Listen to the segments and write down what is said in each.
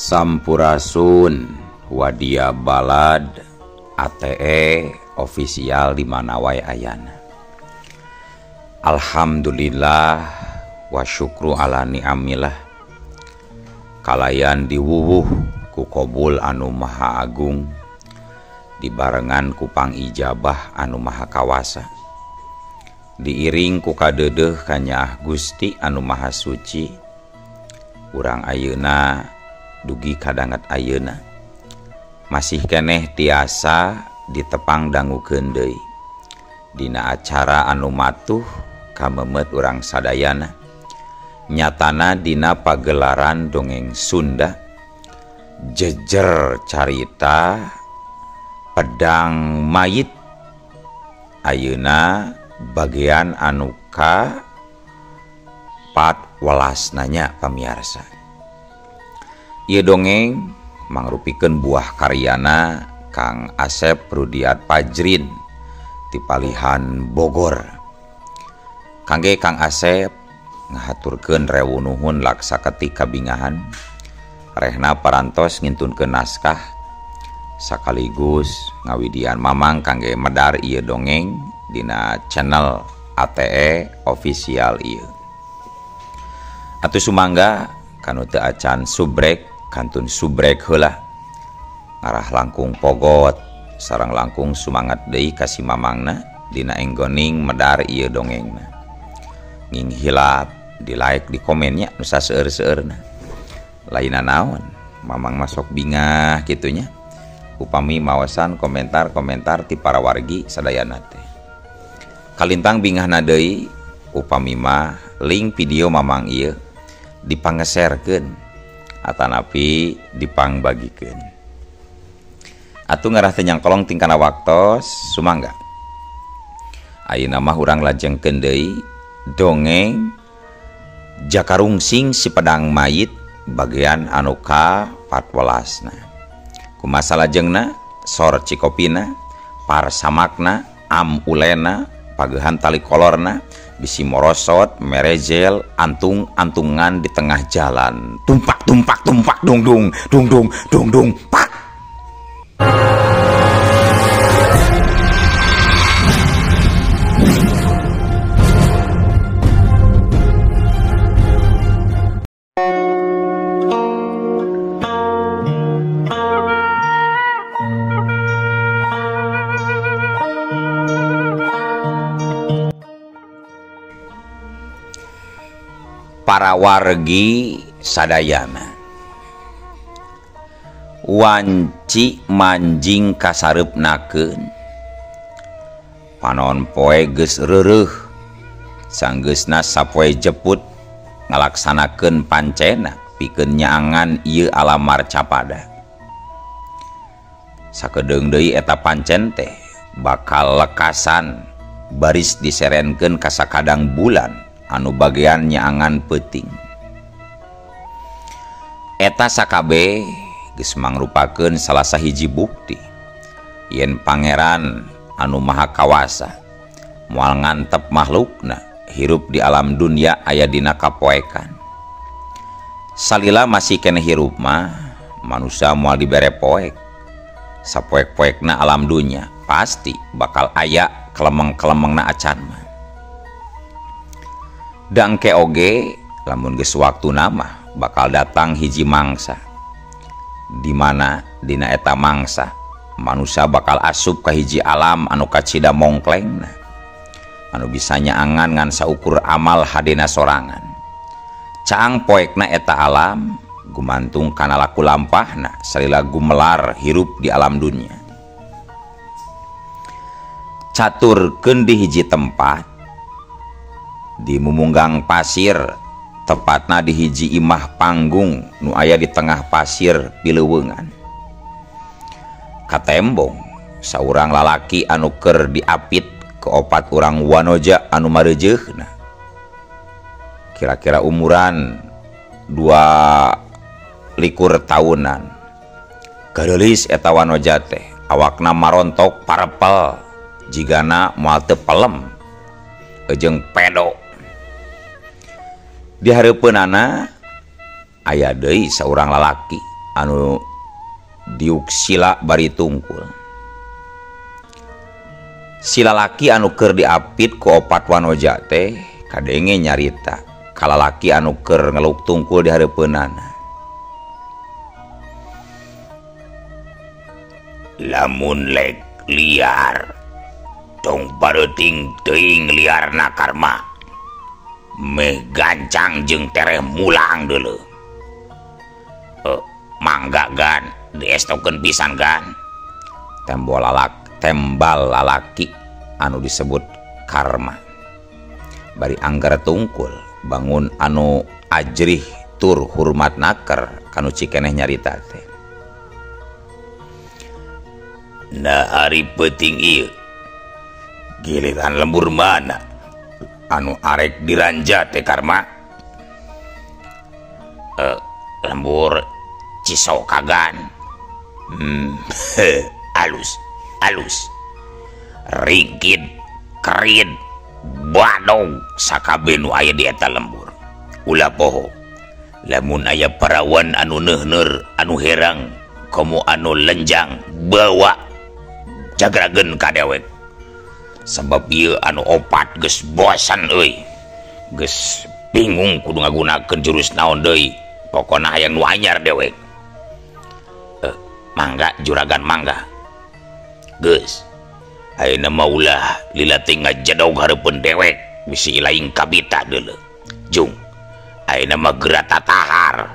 Sampurasun Wadia Balad ATE official di mana wae ayana. Alhamdulillah wa syukru ala ni'amillah. Kalayan diwuwuh ku qobul anu maha agung, dibarengan ku pangijabah anu maha kawasa, diiring ku kadeudeuh ka Nyaah Gusti anu maha suci. Urang ayeuna dugi kadanget ayeuna masih keneh tiasa ditepang dangukeun deui dina acara anu matuh kamemet urang sadayana, nyatana dina pagelaran dongeng Sunda jejer carita pedang mayit. Ayeuna bagian anu ka 14 nanya pamiarsa. Ieu dongeng mangrupikeun buah karyana Kang Asep Rudiat Pajrin ti Palihan Bogor. Kangge Kang Asep ngahaturkeun rewu nuhun laksa ketika bingahan, rehna parantos ngintunkeun naskah sakaligus ngawidian mamang kangge medar ieu dongeng dina channel ATE official ieu. Atuh sumangga kanu teu acan subrek kantun subrek heula, ngarah langkung pogot sareng langkung sumangat deui ka si mamangna dina enggoning medar ieu dongengna. Nging hilap di like di komennya nu saseueur-seueurna. Laina naon, mamang masuk bingah kitunya. Upami maosan komentar-komentar ti para wargi sadayana teh. Kalintang bingahna deui upami mah link video mamang ieu dipanggeserkeun atanapi dipangbagikeun. Atuh ngarah teh nyangkolong tingkana waktos sumangga. Ayeuna mah urang lajengkeun deui dongeng Jakarungsing si Pedang Mayit bagian anu ka 14. Kumaha lajengna sor cikopina, parsamakna, am ulena, pagehan tali kolorna, bisi morosot, merejel, antung-antungan di tengah jalan. Tumpak tumpak tumpak dung dung dung dung dung dung pak. Para wargi sadayana wanci manjing kasareupnakeun panon poe geus reureuh sanggeusna sapoe jeput ngalaksanakeun pancena pikeun nyaangan ieu alam marcapada. Sakedeung deui eta pancen teh bakal lekasan baris diserenkeun ka sakadang bulan anu bagian nyaangan peuting. Eta sakabe geus mangrupakeun salah sahiji bukti yen pangeran anu maha kawasa moal ngantep makhlukna hirup di alam dunia aya dina kapoekan. Salila masih keneh hirup mah manusia moal dibere poek, sapoek-poekna alam dunia pasti bakal aya kelemeng-kelemengna acan mah. Dangke oge lamun geus waktuna mah bakal datang hiji mangsa, dimana dina eta mangsa manusia bakal asup ka hiji alam anu kacida mongklengna, anu bisa nyaangan ngan saukur amal hadena sorangan. Caang poekna eta alam gumantung kana laku lampahna salila gumelar hirup di alam dunia. Caturkeun di hiji tempat di mumunggang pasir, tepatna di hiji imah panggung nu aya di tengah pasir pileuweungan. Katembong saurang lalaki anu keur diapit ke 4 urang wanoja anu mareujeukna. Kira-kira umuran 22 tahunan. Gadeulis eta wanoja teh awakna marontok parepel jigana moal teu pelem jeung pedo. Di hareupeunana aya deui saurang lalaki anu diuk sila bari tungkul. Si lalaki anu keur diapit ku opat wanoja teh kadenge nyarita ka lalaki anu keur ngeluk tungkul di hareupeunana. Lamun lek liar tong bareuting teuing liarna karma meh gancang jeung tereh mulang deuleu. Mangga gan diestokeun pisan gan. Tembal lalaki anu disebut karma. Bari anggar tungkul bangun anu ajrih tur hormat naker kanu cikeneh nyarita teh. Nah ari peuting ieu giliran lembur mana anu arek diranja teh karma? Lembur Cisokagan. Alus ringkid kerid badog sakabeh nu aya di eta lembur. Ulah poho lamun aya parawan anu neuhneur anu herang komo anu lenjang bawa jagrageun ka dewek. Sebab ieu anu opat geus bosan euy, geus bingung kudu ngagunakeun jurus naon deui. Pokona hayang nu anyar dewek. Mangga juragan mangga. Geus ayeuna mah ulah lila teh ngajadog hareupeun dewek bisi laing kabita deuleu. Jung ayeuna mah geura tatahar.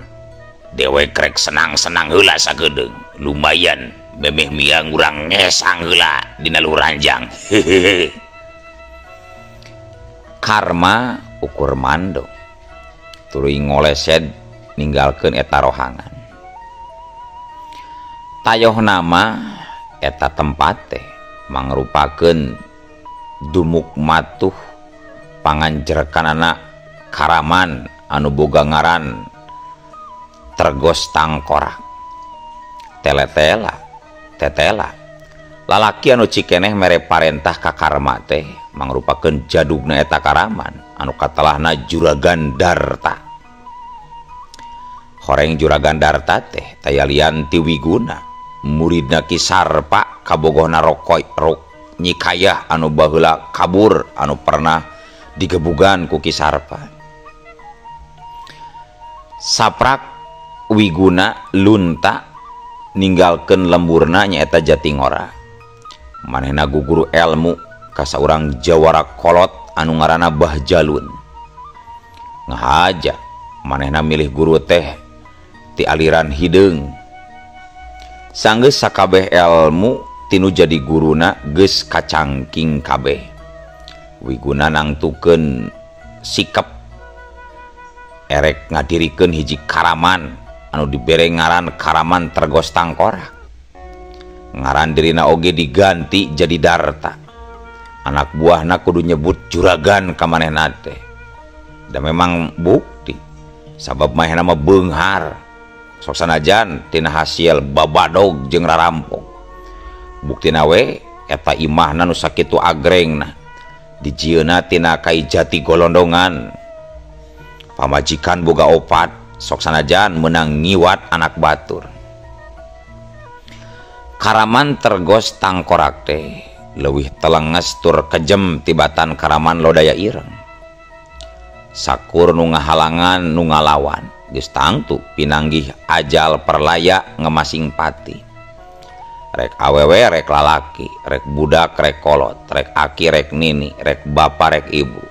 Dewek rek senang-senang heula sagedeung. Lumayan memeh miang urang ngesang heula dina luranjang. Karma ukur mando tuluy ngolesed ninggalkeun eta rohangan. Tayoh nama eta tempat teh mangrupakeun dumuk matuh panganjerkanana Karaman anu boga ngaran Tergos Tangkorak. Tetela lalaki anu cikeneh mere parentah ka Karma teh mangrupakeun jadugna eta Karaman anu katelahna Juragan Darta. Horeng Juragan Darta teh tayalian ti Wiguna muridna Ki Sarpa kabogohna Nyikayah anu baheula kabur anu pernah digebugan ku Ki Sarpa. Saprak Wiguna lunta ninggalkeun lemburna nyaeta Jatingora. Manehna guguru elmu ka saurang jawara kolot anu ngaranna Bahjalun. Ngahaja manehna milih guru teh ti aliran hideung. Sanggeus sakabeh elmu tinu jadi guruna geus kacangking kabeh. Wiguna nangtukeun sikap erek ngadirikeun hiji Karaman anu dibere ngaran Karaman Tergos Tangkorak. Ngaran dirina oge diganti jadi Darta. Anak buahna kudu nyebut juragan ka manehna teh. Da memang bukti sabab manehna mah beunghar. Sok sanajan tina hasil babadog jeung rarampok. Buktina we eta imahna nu sakitu agrengna dijieuna tina kai jati golondongan. Pamajikan boga opat sok sanajan meunang ngiwat anak batur. Karaman Tergos Tangkorak teh leuwih telenges tur kejem tibatan Karaman Lodaya Ireng. Sakur nu ngahalangan nu ngalawan geus tangtu pinanggih ajal perlaya ngemasing pati. Rek awewe rek lalaki, rek budak rek kolot, rek aki rek nini, rek bapa rek ibu.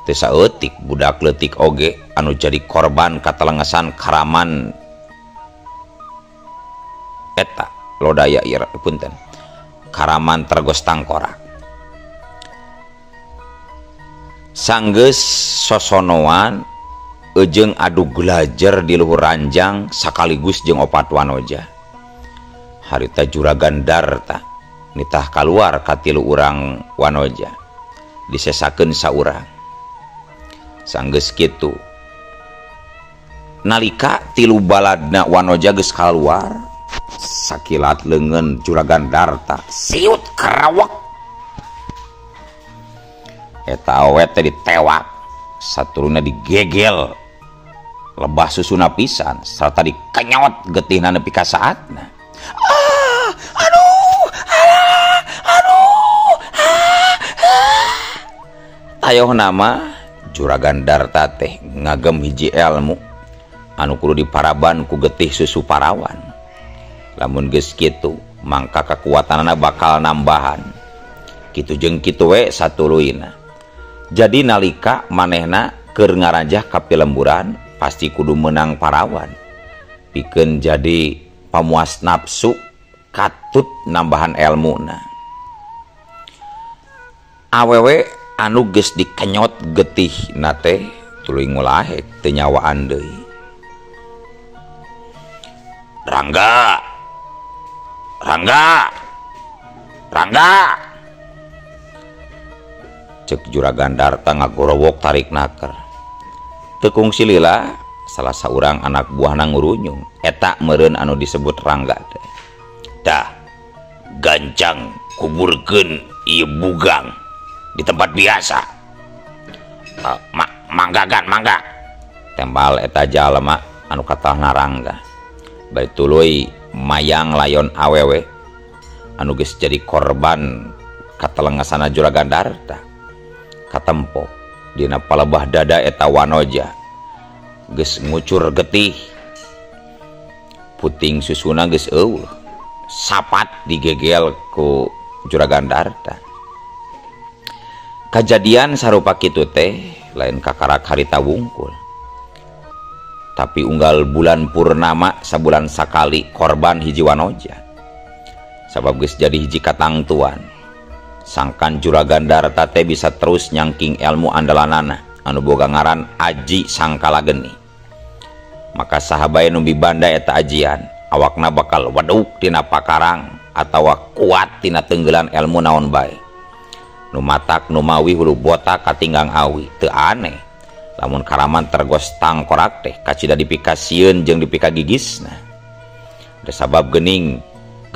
Teu saeutik budak leutik oge anu jadi korban katelengesan Karaman eta Lodaya Ireng punten. Karaman Tergos Tangkorak. Sanggeus sosonoan ejeng adu gelajar di luhur ranjang sakaligus jeung opat wanoja. Harita Juragan Darta nitah kaluar ka tilu urang wanoja disesakeun saurang. Sanggeus kitu nalika tilu baladna wanoja geus kaluar sakilat leungeun Juragan Darta siut kerawek. Eta awet teh ditewak saturuna digegel lebah susuna pisan serta dikenyot getihna nepi ka saatna. Ayo nama Juragan Darta teh ngagem hiji ilmu anu kudu diparaban ku getih susu parawan. Lamun geus kitu mangka kekuatanana bakal nambahan. Kitu jeung kitu we satuluyna. Jadi nalika manehna keur ngaranjah ka pilemburan pasti kudu menang parawan. Pikeun jadi pamuas nafsu katut nambahan ilmuna. Awewe anu geus dikenyot getih nate tuluy ngulahek teu nyawaan deui. Rangga cek Juragan Darta ngagorowok tarik naker. Teu kungsi lila salah saurang anak buahna ngurunyung eta meureun anu disebut Rangga teh. Dah gancang kuburkeun ieu bugang di tempat biasa. Mangga tembal eta jalema anu katahna Rangga. Bari tuluy mayang layon awewe anu geus jadi korban katelengasana Juragan Darta. Katempo dina palebah dada eta wanoja geus ngucur getih. Puting susuna geus eueuh. Sapat digegel ku Juragan Darta. Kajadian sarupa kitu teh lain kakarak harita wungkul. Tapi unggal bulan purnama sabulan sakali korban hiji wanoja. Sabab geus jadi hiji katangtuan. Sangkan Juragan Darta teh bisa terus nyangking ilmu andalanana anu boga ngaran Aji Sangkala Geni. Maka sahabae nu bibanda eta ajian awakna bakal wedug tina pakarang atawa kuat tina tenggelan ilmu naon bae. Nu matak nu mawi hulu botak katinggang awi teu aneh lamun karaman tergos tangkorak teh kacida dipikasieun jeung dipikagigisna. Da sabab geuning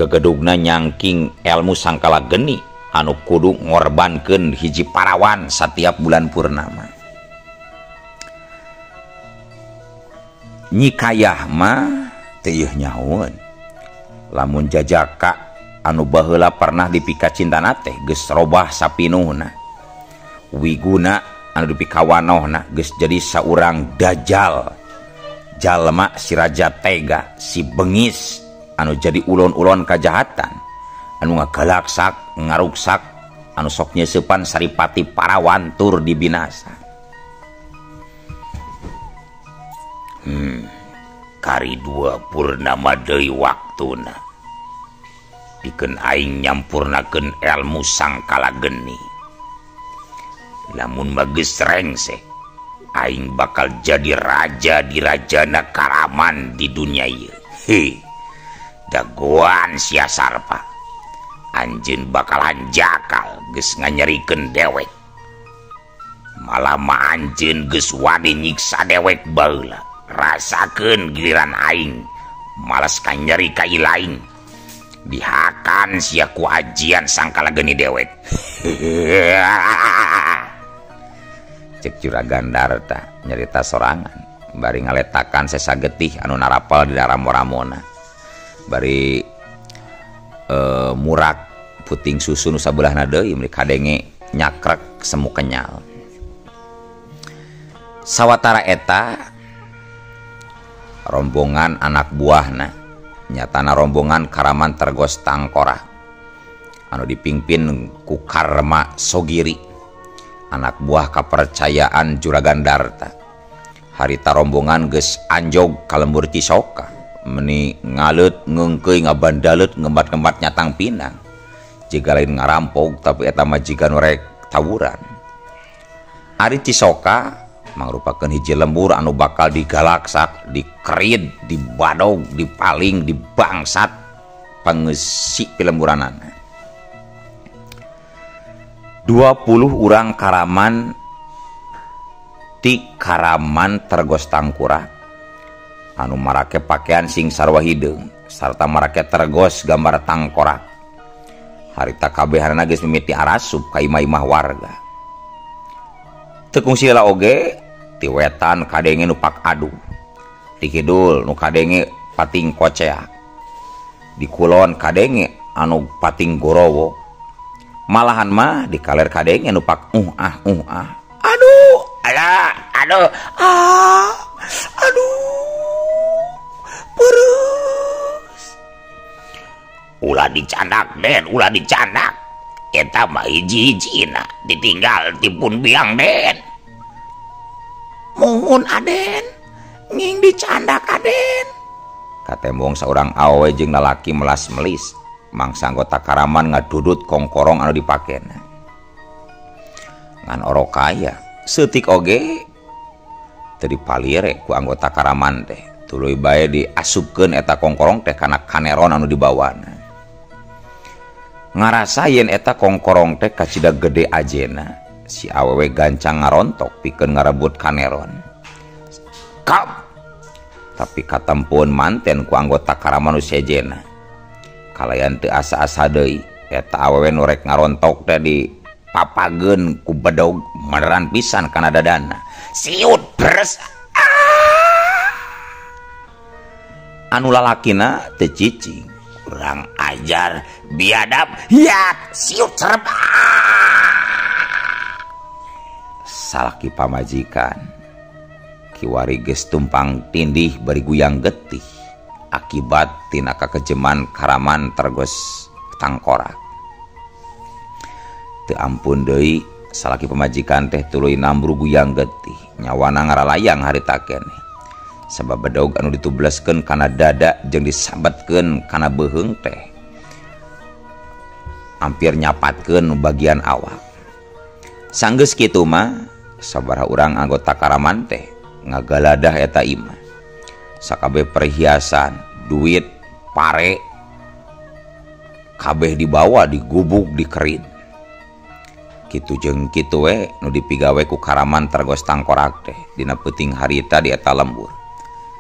gegedugna nyangking ilmu Sangkala Geni anu kudu ngorbankeun hiji parawan setiap bulan purnama. Nyikayah mah teu yeuh nyaun. Lamun jajaka anu baheula pernah dipika cintana teh geus robah sapinuhna. Wiguna anu dipikawanohna geus jadi saurang dajal. Jalma si raja tega, si bengis anu jadi ulon-ulon kajahatan. Anu ngagalaksak ngaruksak anu sok nyeusepan saripati parawan tur dibinasa. Kari dua purnama deui waktuna pikeun aing nyampurnakeun ilmu Sangkala Geni. Lamun mah geus rengsek aing bakal jadi raja di rajana Karaman di dunia ieu. Dagoan sia Sarpa anjeun bakalan jakal geus nganyerikeun dewek. Malah mah anjeun geus wani nyiksa dewek baheula. Rasakeun giliran aing malas kanyeri ka ilaing. Dihakan sia ku ajian Sangkala Geni dewek. Cek Juragan Darta nyerita sorangan bari ngaletakan sesa getih anu narapal di ramo-ramona. Bari murak puting susu nu sabelahna deui meureun kadenge nyakrek semu kenyal. Sawatara eta rombongan anak buahna nyatana rombongan Karaman tergos tangkora anu dipimpin ku Karma Sogiri anak buah kapercayaan Juragan Darta. Harita rombongan geus anjog ka lembur Cisoka meni ngaleut ngeungkeuy ngabandaleut ngembat-ngembat nyatang pinang. Jiga lain ngarampog tapi eta mah jiga nu rek tawuran. Ari Cisoka mangrupakeun hiji lembur anu bakal digalaksak, dikerid, dibadog, dipaling, dibangsat pangeussi pilemburanana. 20 urang Karaman ti Karaman tergos tangkura anu marake pakaian sing sarua hideung sarta marake tergos gambar tangkorak. Harita kabehanana geus mimiti arasup ka imah-imah warga. Teu kungsi heula oge ti wetan kadenge nu pak aduh di kidul nu kadenge pating Kocea, di kulon kadenge anu pating Gorowo, malahan mah di kaler kadenge nu pak aduh alah aduh perus ulah dicandak Den, ulah dicandak eta mah hiji-hijina ditinggal tipun biang Den. Muhun Aden nging dicandak Aden, katembong seorang awewe jeung lalaki melas melis mangsa anggota Karaman ngadudut kongkorong anu dipakena ngan orokaya seutik oge teu dipalire ku anggota Karaman teh tuluy bae diasupkeun eta kongkorong teh kana kaneron anu dibawana. Ngarasayeun eta kongkorong teh kacida gede ajena, si awewe gancang ngarontok pikeun ngarebut kaneron. Tapi katempun manten ku anggota Karaman nu sejena. Kalayan teu asa-asa deui eta awewe nu rek ngarontok teh dipapageun ku bedog meneran pisan kana dadana. Siut beres. Anu lalakina teu cicing, kurang ajar, biadab, ya siut serep. Salaki pamajikan kiwari geus tumpang tindih bari guyang getih akibat tina kakejeman Karaman tergos tangkorak. Teu ampun deui salaki pamajikan teh tuluy nambru guyang getih nyawana ngaralayang harita keneh sabab bedog anu ditubleskeun kana dada jeung disabetkeun kana beuheung teh hampir nyapatkeun bagian awak. Sanggeus kitu mah sabaraha urang anggota Karaman teh ngagaladah eta imah. Sakabeh perhiasan, duit, pare kabeh dibawa digubuk dikerin. Kitu jeung kitu we nu dipigawe ku Karaman tergos tangkorak teh dina peuting harita di eta lembur.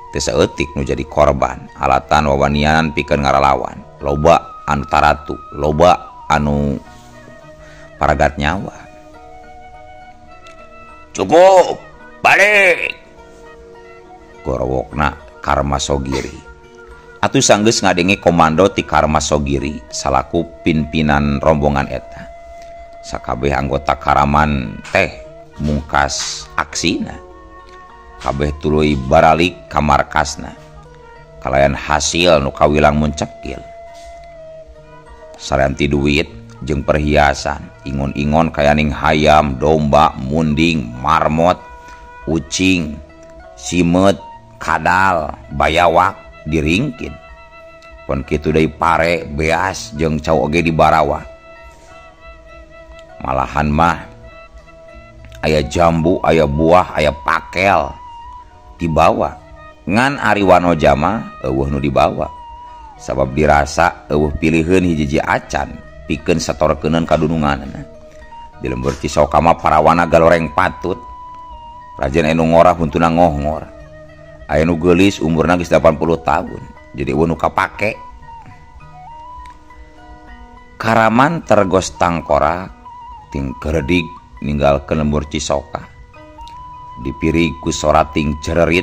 Teu saeutik nu jadi korban, alatan wawanianan pikeun ngaralawan. Loba anu taratu, loba anu paragat nyawa. Cukup, balik. Gorowokna Karmasogiri. Atuh sanggeus ngadenge komando ti Karmasogiri salaku pimpinan rombongan eta. Sakabeh anggota Karaman teh mungkas aksina. Kabeh tuluy baralik ka markasna. Kalayan hasil nu kawilang muncekil. Saranti duit jeung perhiasan, ingon-ingon kayaning hayam, domba, munding, marmot, ucing, simet, kadal, bayawak diringkin. Pon kitu deui pare, beas jeung cau oge dibarawa. Malahan mah aya jambu, aya buah, aya pakel dibawa. Ngan ari wanoja mah eueuh nu dibawa. Sabab dirasa eueuh piliheun hiji-hiji acan pikeun satorkeuneun kadununganna. Di lembur Cisoka mah parawana galoreng patut. Rajen anu ngorah huntuna ngohngor. Aya nu geulis umurna geus 80 tahun. Jadi eueuh nu kapake. Karaman tergos tangkorak ting keredik ninggalkeun lembur Cisoka. Dipirig ku sorating cererit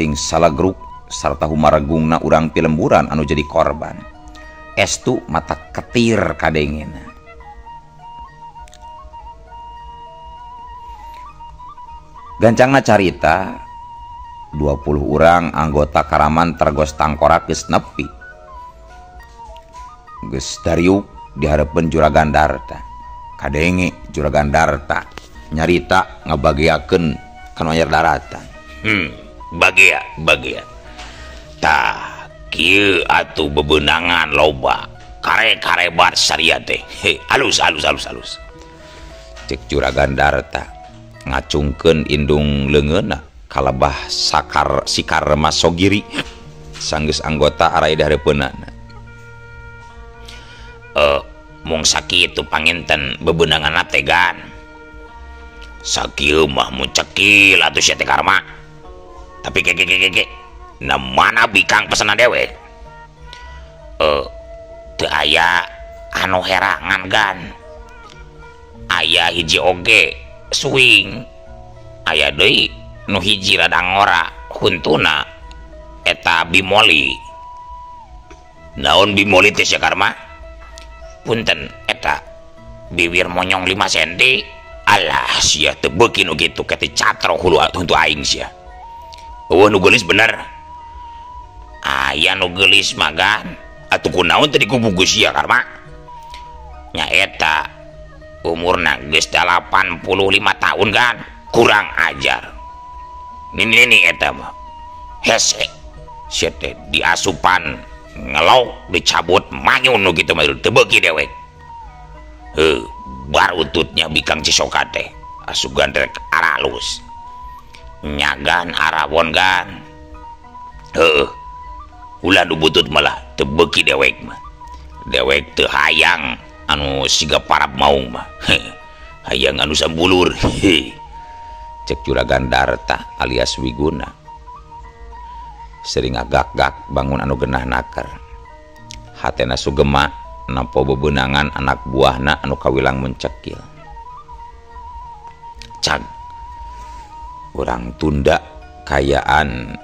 ting salagruk sarta humaragungna urang pilemburan anu jadi korban. Estu mata ketir kadengena. Gancangna carita 20 urang anggota Karaman tergos tangkorak geus nepi. Geus dariuk dihareupeun Juragan Darta. Kadenge Juragan Darta nyarita ngabagiakeun kana Anyar Daratan. Bagia. Tah kieu atuh bebeunangan loba. Kare-karebat saria teh. Alus. Cek Juragan Darta ngacungkeun indung leungeunna kalebah sikar Masogiri sanggeus anggota aray dahareupeunana. Mung sakitu panginten bebeunanganna tegan. Sakieu mah mun cekil atuh sia teh karma. Tapi ke na mana bikang pesenan dewe. Teu aya anu herangan gan. Aya hiji oge swing. Aya deui nu hiji rada ngora huntuna eta bimoli. Naon bimoli teh Sekar mah? Punten eta bibir monyong 5 cm. Alah sia teu beuki nu kitu kete catro hulu untuk aing sia. Eueuh nu geulis bener. Aya nu geulis magan atuh kunaon teh dikubuku sia karma. Nya eta umurna geus 85 tahun kan, kurang ajar. Nini eta mah hese sia teh diasupan ngelok dicabut manyun nu kitu mah teu beuki dewek. Barututnya bikang cisoka teh asugan rek aralus nyagan arawon gan. Ulah nu butut malah teu beuki dewek mah. Dewek teu hayang anu siga parab maung mah. Hayang anu sambulur. Cek Juragan Darta alias Wiguna. Sering agak-gak bangun anu genah nakar. Hatena sugema nampo bebenangan anak buahna anu kawilang mencekil. Cag urang tunda kayaan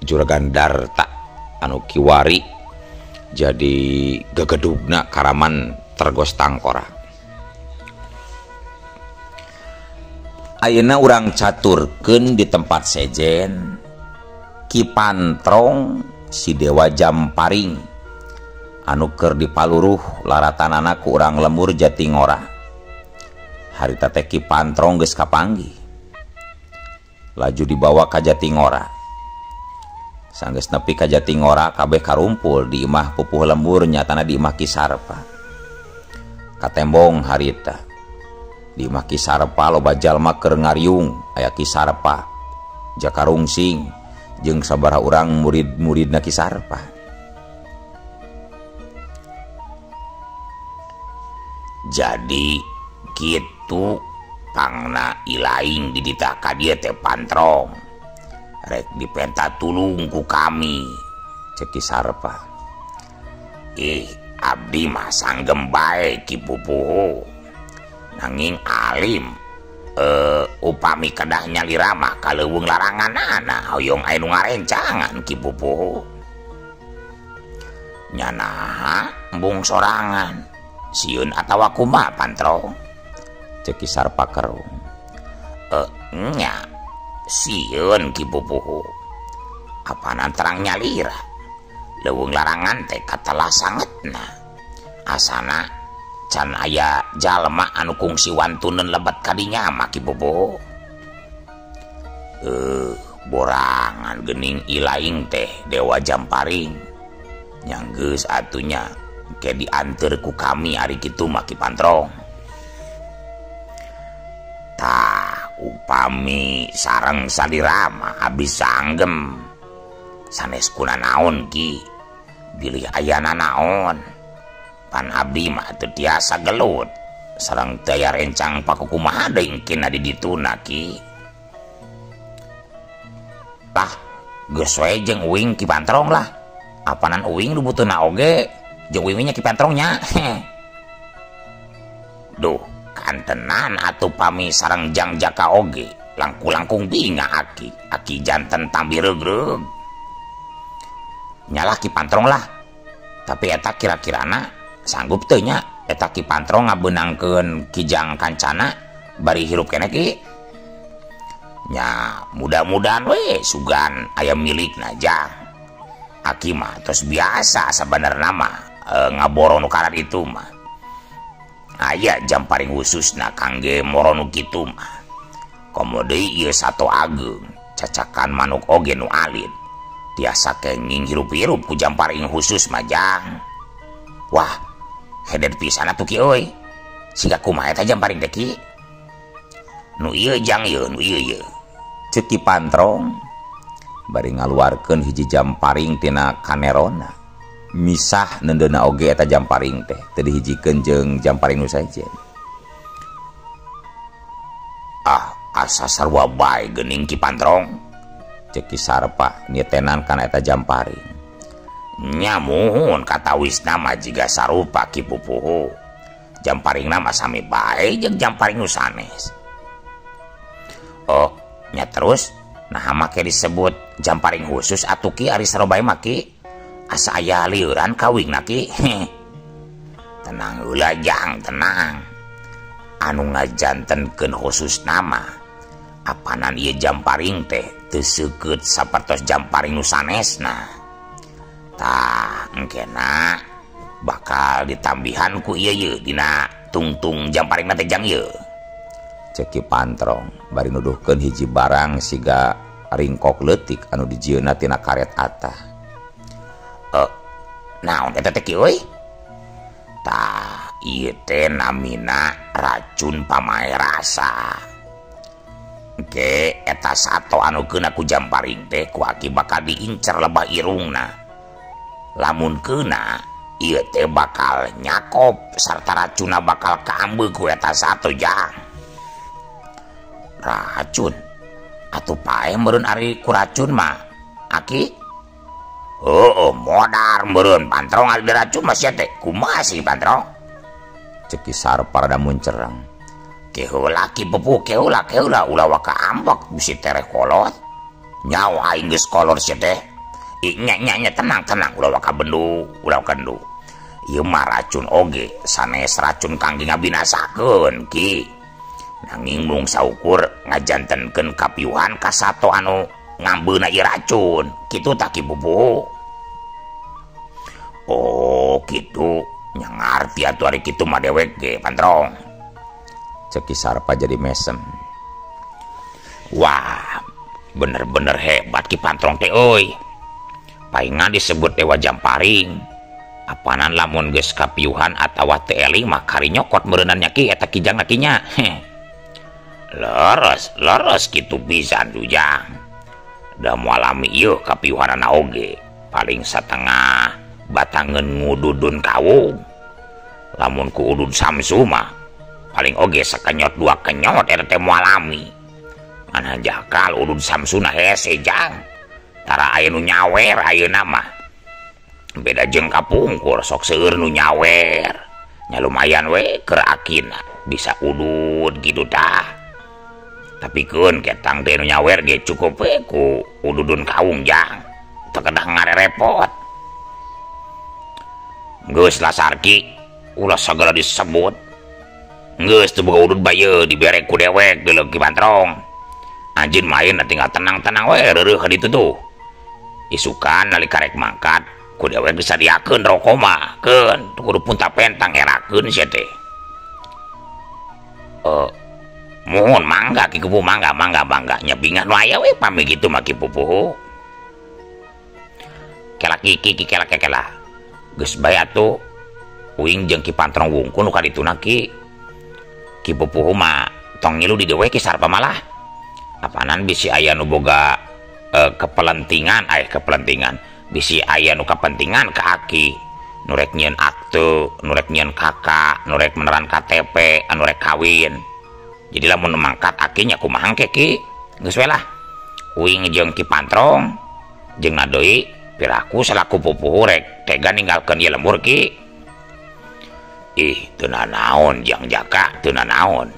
Juragan Darta anu kiwari jadi gegedugna karaman tergos tangkora. Ayeuna urang caturkeun di tempat sejen Ki Pantrong si Dewa Jamparing anu keur dipaluruh laratanana ku urang lembur Jatingora. Harita teh Ki Pantrong geus kapanggih. Laju dibawa ka Jatingora. Sanggeus nepi ka Jatingora kabeh karumpul di imah pupuh lembur nyatana di imah Ki Sarpa. Katembong harita. Di imah Ki Sarpa loba jalma keur ngariung aya Ki Sarpa, Jakarungsing jeung sabaraha urang murid-muridna Ki Sarpa. Jadi gitu pangna ilaing didita ka dieu teh Pantrong rek dipenta tulung ku kami cek Ki Sarpa. Abdi mah sanggem bae Ki Pupuh nanging alim upami kedah nyalira mah kaleuweung laranganana hoyong aya nu ngarencangan Ki Pupuh. Nyanaha embung sorangan sieun atawa kumaha Pantrong cek Ki Sarpa kerung. Nya sieun Ki Pupuh apanan terang nyalira leuweung larangan teh katalah sangetna asana can aya jalma anu kungsi wantuneun lebet kadinya mah Ki Pupuh. Borangan geuning ilaing teh Dewa Jamparing nyanggeus atunya ke diantar ku kami hari kitu mah Ki Pantrong. Tah upami sareng salira mah abis sanggem sanes kunaon Ki bilih ayana naon pan abdi mah teu tiasa gelut sareng teu aya rencang pakukumaha deui engkeun di dituna Ki. Lah geus we jeung uing Ki Pantrong lah apanan uing nu butuhna oge jeung wiwinya Ki Pantrongnya. Duh kantenan atuh pami sareng Jang Jaka oge langkung-langkung binga aki janten tambi regreg. Nyalah Ki Pantrong lah tapi eta kira-kirana sanggup teu nya eta Ki Pantrong ngabeunangkeun Ki Jang Kancana bari hirup keneh Ki. Nya mudah-mudahan we sugan aya milikna Jang. Aki mah terus biasa sabenerna mah ngaboro nu karat itu mah aya Jamparing khususna kangge moro nu kitu mah. Komo deui ieu sato ageng cacakan manuk oge nu alit tiasa kenging hirup-hirup ku Jamparing khusus mah Jang. Wah hedet pisan atuh Ki euy siga kumaha eta Jamparing teh Ki. Nu ieu Jang ieu nu ieu cek Ki Pantrong bari ngaluarkeun hiji Jamparing tina kanerona. Misah nendeuna oge eta Jamparing teh teu dihijikeun jeung Jamparing nu sajen. Asa sarua bae geuning Ki Pantrong cek Ki Sarpa nietenan kana eta Jamparing. Nya muhun katawisna mah jiga sarupa Ki Pupuh. Jamparingna mah sami bae jeung Jamparing nu sanes. Oh nya terus Nah make disebut jamparing khusus atuh ki ari sarobay maki asa aya lieuran kawingna ki. Tenang ulah Jang, tenang. Anu ngajantenkeun khusus nama apanan ieu jamparing teh teu seukeut sapertos jamparing nu sanesna. Tah engkena bakal ditambihan ku ieu dina tungtung jamparing teh Jang ieu. Ceki Pantrong bari nuduhkeun hiji barang siga ringkok leutik anu dijieunna tina karet atah. Naon eta teh kieu euy? Tah ieu teh namina racun pamae rasa. Ge eta sato anu keuna ku jamparing teh ku aki bakal diincer lebah irungna. Lamun keuna ieu teh bakal nyakop sarta racunna bakal kaambeug ku eta sato Jang. Racun atuh pae meureun ari ku racun mah aki. Modar meureun Pantrong ari racun mah sia teh kumaha sih Pantrong? Ceki Sarpar da muncereng. Keheula ki pupuh keheula ulah waka ambek bisi tereh kolot. Nyawa aing geus kolot sia teh. Nya tenang ulah waka bendu. Ieu mah racun oge sanes racun kangge ngabinasakeun ki. Nanging mung saukur ngajantenkeun kapiuhan ka sato anu ngambeuna ieu racun. Kitu tah ki pupuh. Oh kitu nya ngarti atuh ari kitu mah dewek ge Pantrong. Ceki Sarpa jadi mesem. Wah bener-bener hebat ki Pantrong teh euy. Paingan disebut dewa jamparing. Apanan lamun geus kapiuhan atawa teu eling mah kari nyokot meureunannya ki eta kijang kinya. Leres kitu pisan Jang. Da moalami ieu kapiuhanana oge paling satengah batangeun ngududun kawung. Lamun ku udud Samsu mah paling oge sakanyot 2 kenyot eta teh moalami. Mana jakal udud Samsuna hese Jang. Tara aya nu nyawer ayeuna mah. Beda jeung kapungkur sok seueur nu nyawer. Nya lumayan we keur akina bisa udud gitu tah. Tapi keun ketang teh nu nyawer ge cukup we ku ududun kawung Jang. Teu kedah ngarepot. Geus lasarki ulah sagala disebut. Geus teu boga udud baye dibere ku dewek deuleuh ki Pantrong. Anjeun main tinggal tenang-tenang we reureuh ka ditu tuh. Isukan nalika rek mangkat ku dewek disadiakeun rokok mah keun teu kudu punta-pentang erakeun sia teh. Mohon mangga ki pupuh mangga nyebingan nu aya we pami kitu mah ki pupuh. Kela geus bae atuh uing jeung ki Pantrong wungkul nu ka dituna ki pupuh mah tong ngilu di dewe ki Sarpa malah. Apanan bisi aya nu boga kepelentingan bisi aya nu kapentingan ka aki nu rek nyieun akte nu rek nyieun kakak nu rek meneran KTP anu rek kawin. Jadi lamun mangkat akinya kumaha engke ki geus we lah uing jeung ki Pantrong jeung nadeui piraku salaku pupuh rek tega ninggalkeun ieu lembur ki. Teu nanaon Jang Jaka teu nanaon.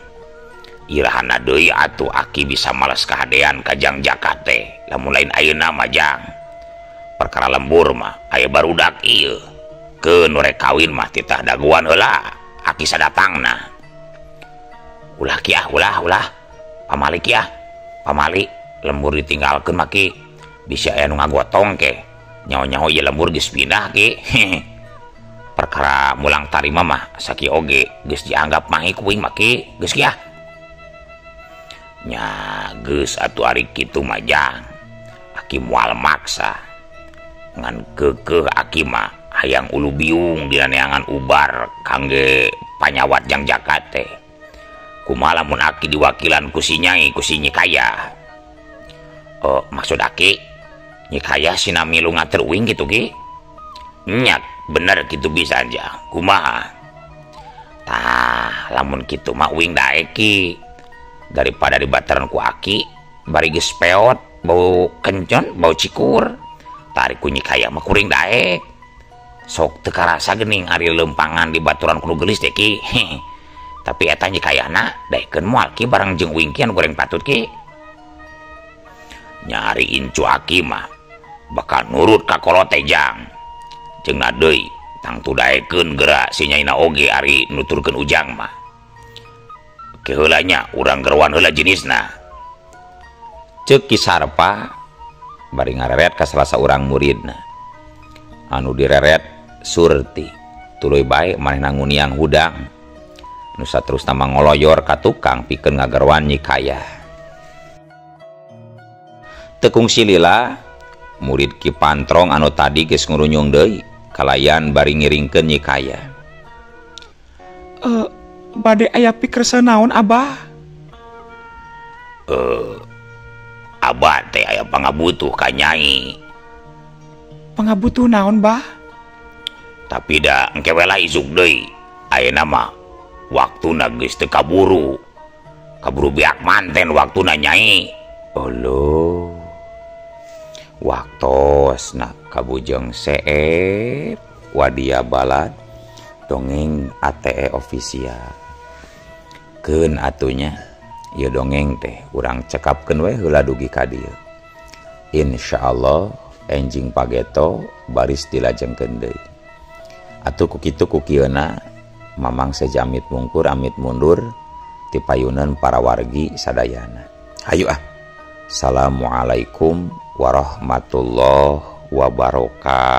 Irahana deui atuh aki bisa males kahadean ka Jang Jaka teh lamun lain ayeuna mah Jang. Perkara lembur mah aya barudak ieu keun nu rek kawin mah titah daguan heula aki sadatangna. Ulah pamali ki pamali lembur ditinggalkeun mah ki bisa aya nu ngagotong ke nyaho-nyaho ieu lembur geus pindah ki. Perkara mulang tarima mah sakieu oge geus dianggap mahi kuing mah ki geus ki nya geus atuh ari kitu mah Jang. Aki moal maksa ngan keukeuh aki mah hayang ulu biung dina neangan ubar kangge panyawat Jang Jaka teh. Kumaha lamun aki diwakilan ku si Nyai ku si Nyikaya. Maksud aki Nyikaya sinami lu ngatur uing gitu ki. Nyak bener gitu bisa aja. Kumaha? Tah lamun kitu mah uing daek ki. Daripada di bataran ku aki bari geus peot bau kencon bau cikur. Tarik ku Nyikaya mah kuring daek. Sok teu karasa geuning ari lempangan di baturan kudu geulis teh ki. Tapi eta Nyikayana daekeun moal ki barang jeung uing ki anu goreng patut ki. nyari incu aki mah bakal nurut ka kolote jang jeung deui tang tudaekeun geura si nyaina oge ari nuturkeun ujang mah ke heula nya urang gerwan heula jenisna ceuk Ki Sarpa bari ngareret ka salah saurang muridna anu direret Surti tuluy bae manehna nguniang hudang nu saterusna mangoloyor ka tukang pikeun ngagarwan nyikaya. Tekung silila murid Ki Pantrong anu tadi geus ngurunyung deui kalayan bari ngiringkeun nyikaya. Bade aya pikeun naon Abah? Abah teh aya pangabutuh ka Nyai. Pangabutuh naon, Bah? Tapi da engke we lah isuk deui. Ayeuna mah waktuna geus teu kaburu. Kaburu biak manten waktuna Nyai. Olo. Waktosna kabujeng seep wadia balad dongeng ATE ofisial. Keun atunya ieu dongeng teh urang cekapkeun we heula dugi ka dieu. Insyaallah enjing pageto baris dilajengkeun deui. Atuh ku kitu ku kieuna mamang sejamit mungkur amit mundur ti payuneun para wargi sadayana. Hayu ah. Assalamualaikum warahmatullahi wabarakatuh.